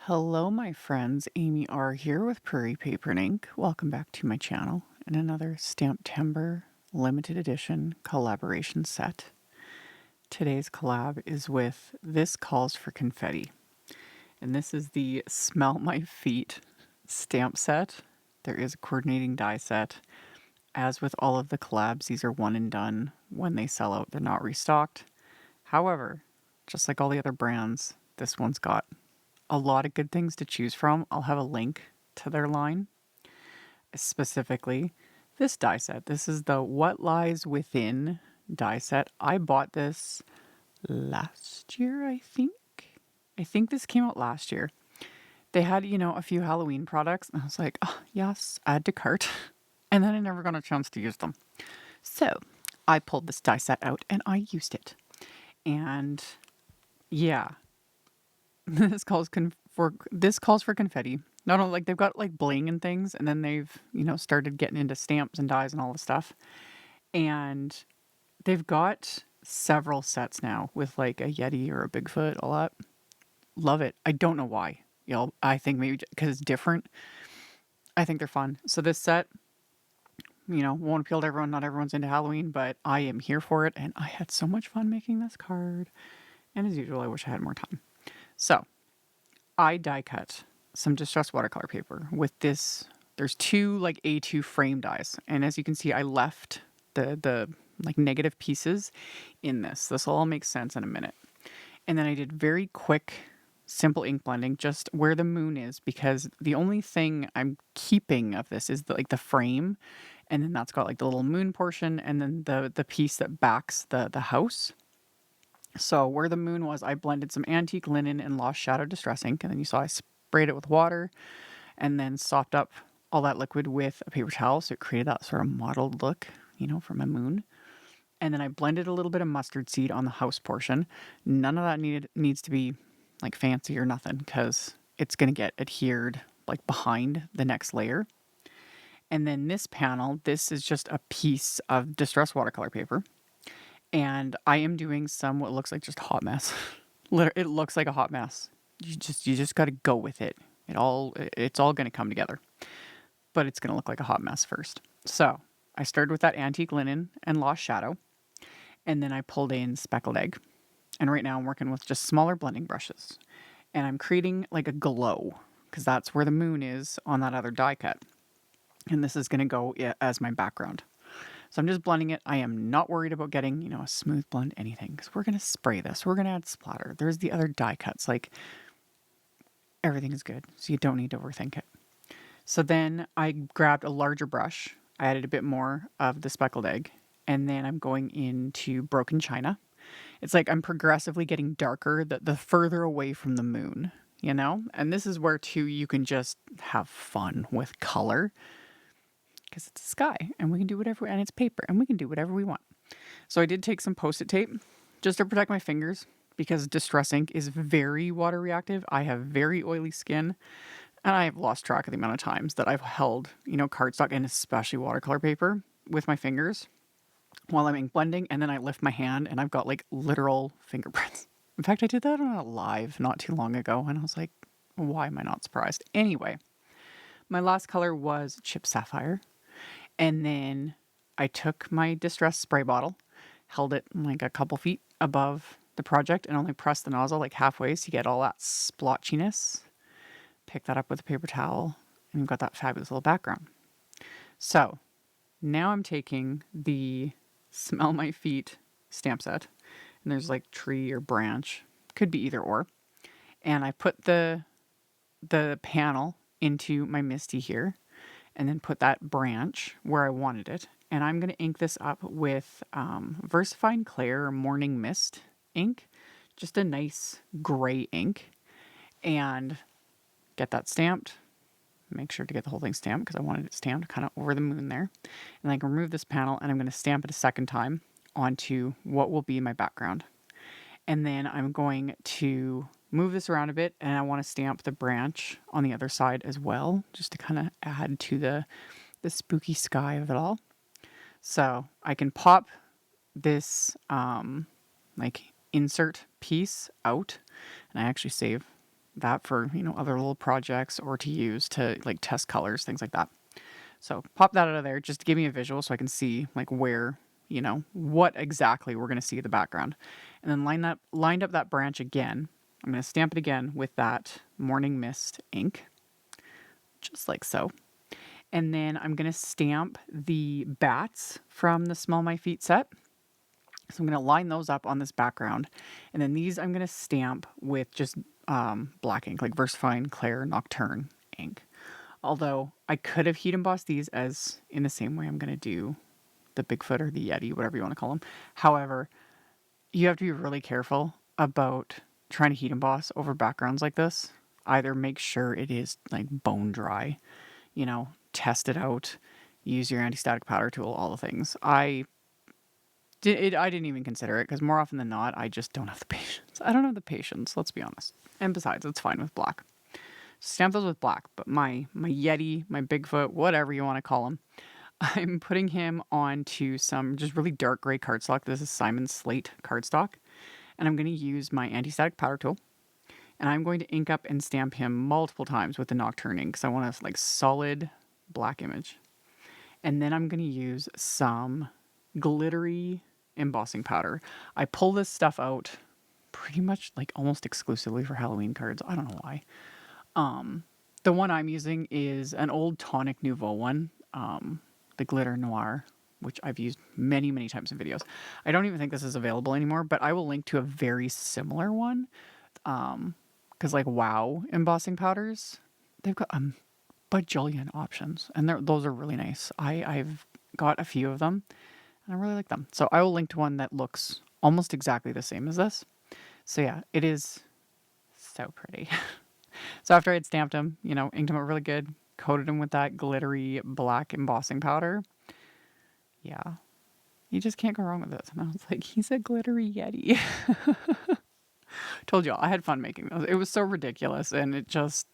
Hello, my friends. AmyR here with Prairie Paper and Ink. Welcome back to my channel and another STAMPtember limited edition collaboration set. Today's collab is with This Calls for Confetti, and this is the Smell My Feet stamp set. There is a coordinating die set. As with all of the collabs, these are one and done. When they sell out, they're not restocked. However, just like all the other brands, this one's got a lot of good things to choose from. I'll have a link to their line. Specifically, this die set. This is the What Lies Within die set. I bought this last year, I think. I think this came out last year. They had, a few Halloween products, and I was like, oh, yes, add to cart. And then I never got a chance to use them. So I pulled this die set out and I used it. And yeah, this calls for confetti. Not only they've got bling and things, and then they've started getting into stamps and dies and all this stuff, and they've got several sets now with a Yeti or a Bigfoot. A lot, love it. I don't know why. I think maybe because it's different. I think they're fun. So this set, won't appeal to everyone. Not everyone's into Halloween, but I am here for it, and I had so much fun making this card. And as usual, I wish I had more time. So I die cut some distressed watercolor paper with this. There's two A2 frame dies. And as you can see, I left the negative pieces in this. This will all make sense in a minute. And then I did very quick, simple ink blending just where the moon is, because the only thing I'm keeping of this is the frame. And then that's got the little moon portion, and then the piece that backs the house. So where the moon was, I blended some antique linen and lost shadow distress ink. And then you saw I sprayed it with water and then sopped up all that liquid with a paper towel. So it created that sort of mottled look, from a moon. And then I blended a little bit of mustard seed on the house portion. None of that needs to be fancy or nothing, because it's going to get adhered behind the next layer. And then this panel, this is just a piece of distressed watercolor paper. And I am doing some what looks like just a hot mess. It looks like a hot mess. You just got to go with it. It's all going to come together. But it's going to look like a hot mess first. So I started with that antique linen and lost shadow. And then I pulled in speckled egg. And right now I'm working with just smaller blending brushes. And I'm creating a glow, because that's where the moon is on that other die cut. And this is going to go as my background. So I'm just blending it. I am not worried about getting, a smooth blend, anything, because we're going to spray this. We're going to add splatter. There's the other die cuts. Everything is good, so you don't need to overthink it. So then I grabbed a larger brush. I added a bit more of the speckled egg, and then I'm going into broken china. It's I'm progressively getting darker the further away from the moon, And this is where, too, you can just have fun with color, because it's a sky and we can do whatever, and it's paper and we can do whatever we want. So I did take some Post-it tape just to protect my fingers, because distress ink is very water reactive. I have very oily skin, and I have lost track of the amount of times that I've held, cardstock and especially watercolor paper with my fingers while I'm ink blending, and then I lift my hand and I've got literal fingerprints. In fact, I did that on a live not too long ago, and I was like, why am I not surprised? Anyway, my last color was Chip Sapphire. And then I took my distress spray bottle, held it a couple feet above the project, and only pressed the nozzle halfway so you get all that splotchiness. Pick that up with a paper towel, and you've got that fabulous little background. So now I'm taking the Smell My Feet stamp set, and there's tree or branch, could be either or. And I put the panel into my MISTI here, and then put that branch where I wanted it. And I'm going to ink this up with VersaFine Clair Morning Mist ink. Just a nice gray ink. And get that stamped. Make sure to get the whole thing stamped, because I wanted it stamped kind of over the moon there. And I can remove this panel, and I'm going to stamp it a second time onto what will be my background. And then I'm going to move this around a bit, and I want to stamp the branch on the other side as well, just to kind of add to the spooky sky of it all. So I can pop this insert piece out, and I actually save that for, other little projects or to use to like test colors, things like that. So pop that out of there just to give me a visual so I can see like where, what exactly we're going to see in the background. And then lined up that branch again. I'm going to stamp it again with that Morning Mist ink, just like so. And then I'm going to stamp the bats from the Smell My Feet set. So I'm going to line those up on this background. And then these I'm going to stamp with just black ink, like VersaFine Clair Nocturne ink. Although I could have heat embossed these as in the same way I'm going to do the Bigfoot or the Yeti, whatever you want to call them. However, you have to be really careful about trying to heat emboss over backgrounds like this. Either make sure it is like bone dry, test it out, use your anti-static powder tool, all the things. I didn't even consider it because more often than not, I just don't have the patience. I don't have the patience, let's be honest. And besides, it's fine with black. Stamp those with black, but my Yeti, my Bigfoot, whatever you want to call him, I'm putting him onto some just really dark gray cardstock. This is Simon Slate cardstock. And I'm going to use my anti-static powder tool. And I'm going to ink up and stamp him multiple times with the Nocturne ink because I want a like solid black image. And then I'm going to use some glittery embossing powder. I pull this stuff out pretty much like almost exclusively for Halloween cards. I don't know why. The one I'm using is an old Tonic Nouveau one, the Glitter Noir, which I've used many, many times in videos. I don't even think this is available anymore, but I will link to a very similar one. Because like WoW embossing powders, they've got a bajillion options, and those are really nice. I've got a few of them, and I really like them. So I will link to one that looks almost exactly the same as this. So yeah, it is so pretty. So after I had stamped him, inked him up really good, coated him with that glittery black embossing powder. Yeah, you just can't go wrong with this. And I was like, he's a glittery Yeti. Told y'all, I had fun making those. It was so ridiculous. And this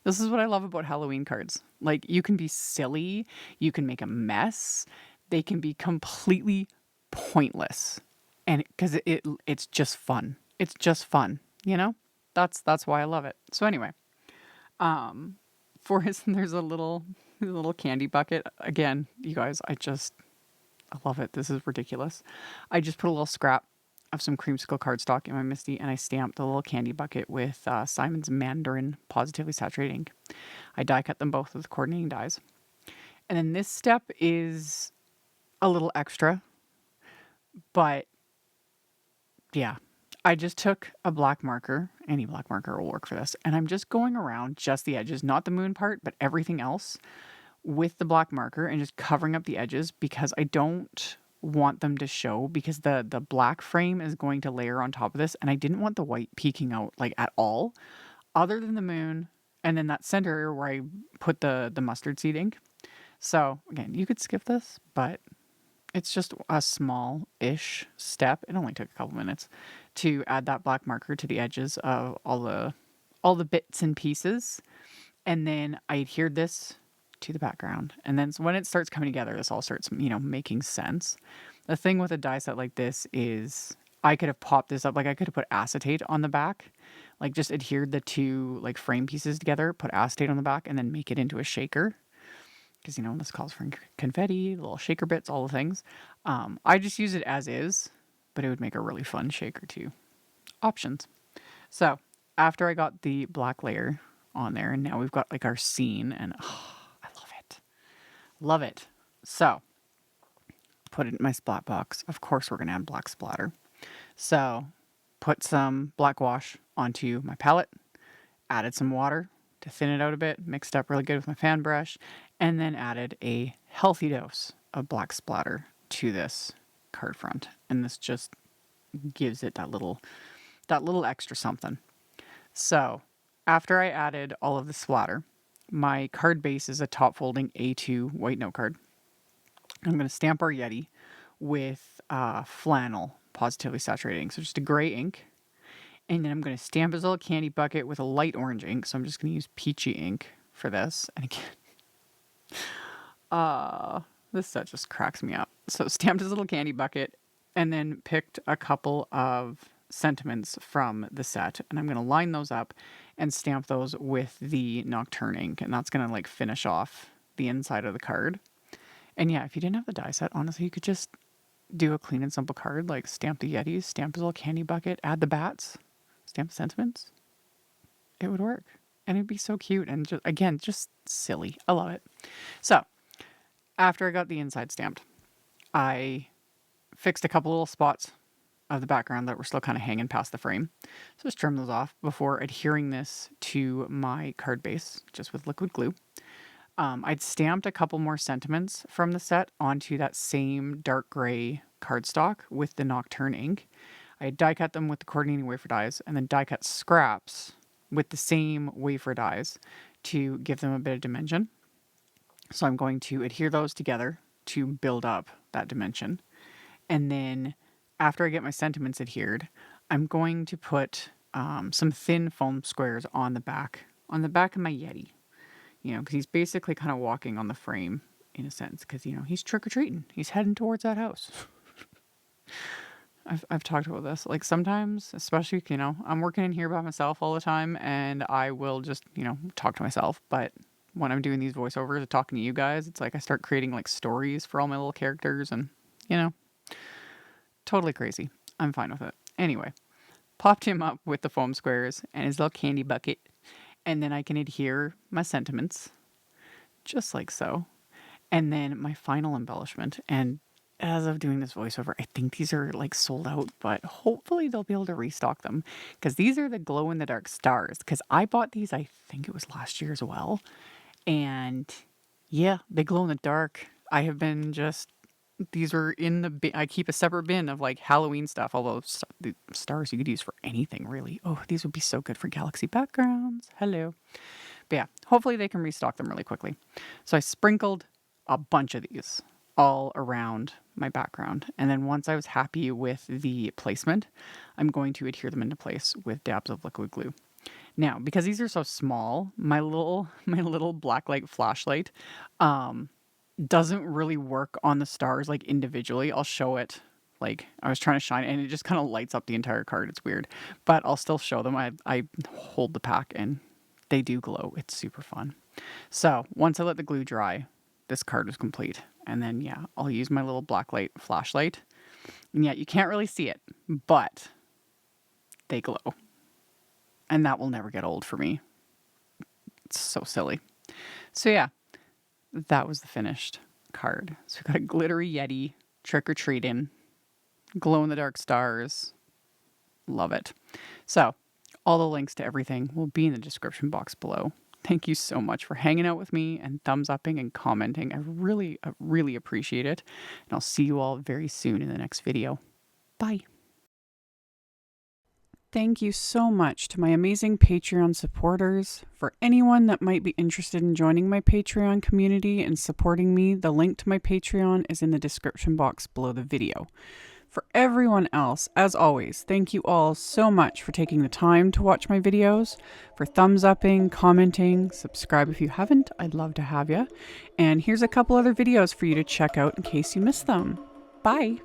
is what I love about Halloween cards. Like, you can be silly, you can make a mess, they can be completely pointless. And because it's just fun. It's just fun, That's why I love it. So anyway, there's a little candy bucket. Again, you guys, I love it. This is ridiculous. I just put a little scrap of some creamsicle cardstock in my MISTI, and I stamped the little candy bucket with Simon's Mandarin Positively Saturated ink. I die cut them both with coordinating dies. And then this step is a little extra, but yeah, I just took a black marker, any black marker will work for this, and I'm just going around just the edges, not the moon part, but everything else with the black marker and just covering up the edges because I don't want them to show because the black frame is going to layer on top of this, and I didn't want the white peeking out like at all other than the moon and then that center area where I put the mustard seed ink. So again, you could skip this, but it's just a small-ish step. It only took a couple minutes to add that black marker to the edges of all the bits and pieces. And then I adhered this to the background. And then when it starts coming together, this all starts, making sense. The thing with a die set like this is I could have popped this up. Like I could have put acetate on the back, like just adhered the two like frame pieces together, put acetate on the back, and then make it into a shaker. Because, this calls for confetti, little shaker bits, all the things. I just use it as is, but it would make a really fun shaker too. Options. So after I got the black layer on there, and now we've got like our scene, and I love it. Love it. So put it in my splat box. Of course, we're going to add black splatter. So put some black wash onto my palette, added some water to thin it out a bit, mixed up really good with my fan brush, and then added a healthy dose of black splatter to this card front. And this just gives it that little extra something. So after I added all of the splatter, my card base is a top folding A2 white note card. I'm going to stamp our Yeti with flannel Positively Saturated ink. So just a gray ink. And then I'm going to stamp his little candy bucket with a light orange ink. So I'm just going to use peachy ink for this. And again, this set just cracks me up. So stamped his little candy bucket and then picked a couple of sentiments from the set, and I'm going to line those up and stamp those with the Nocturne ink, and that's going to like finish off the inside of the card. And yeah, if you didn't have the die set, honestly, you could just do a clean and simple card, like stamp the Yetis, stamp his little candy bucket, add the bats, stamp the sentiments. It would work. And it'd be so cute and just, again, just silly. I love it. So after I got the inside stamped, I fixed a couple little spots of the background that were still kind of hanging past the frame. So just trim those off before adhering this to my card base, just with liquid glue. I'd stamped a couple more sentiments from the set onto that same dark gray cardstock with the Nocturne ink. I had die cut them with the coordinating wafer dies and then die cut scraps with the same wafer dies to give them a bit of dimension. So I'm going to adhere those together to build up that dimension. And then after I get my sentiments adhered, I'm going to put some thin foam squares on the back of my Yeti. You know, because he's basically kind of walking on the frame in a sense, because, you know, he's trick-or-treating. He's heading towards that house. I've talked about this. Like sometimes, especially, you know, I'm working in here by myself all the time and I will just, you know, talk to myself. But when I'm doing these voiceovers and talking to you guys, it's like I start creating like stories for all my little characters and, you know, totally crazy. I'm fine with it. Anyway, popped him up with the foam squares and his little candy bucket. And then I can adhere my sentiments, just like so. And then my final embellishment. And as of doing this voiceover, I think these are like sold out, but hopefully they'll be able to restock them. Because these are the glow-in-the-dark stars. Because I bought these, I think it was last year as well. And yeah, they glow in the dark. I have been just... These were in the bin. I keep a separate bin of like Halloween stuff, although the stars you could use for anything really. Oh, these would be so good for galaxy backgrounds. Hello. But yeah, hopefully they can restock them really quickly. So I sprinkled a bunch of these all around my background. And then once I was happy with the placement, I'm going to adhere them into place with dabs of liquid glue. Now, because these are so small, my little blacklight flashlight, doesn't really work on the stars like individually. I'll show it like I was trying to shine and it just kind of lights up the entire card. It's weird, but I'll still show them. I hold the pack and they do glow. It's super fun. So once I let the glue dry, this card is complete. And then yeah, I'll use my little blacklight flashlight. And yeah, you can't really see it, but they glow. And that will never get old for me. It's so silly. So yeah. That was the finished card. So we've got a glittery Yeti, trick-or-treating, glow-in-the-dark stars. Love it. So all the links to everything will be in the description box below. Thank you so much for hanging out with me and thumbs-upping and commenting. I really appreciate it. And I'll see you all very soon in the next video. Bye. Thank you so much to my amazing Patreon supporters. For anyone that might be interested in joining my Patreon community and supporting me, the link to my Patreon is in the description box below the video. For everyone else, as always, thank you all so much for taking the time to watch my videos, for thumbs upping, commenting, subscribe if you haven't, I'd love to have you. And here's a couple other videos for you to check out in case you missed them. Bye!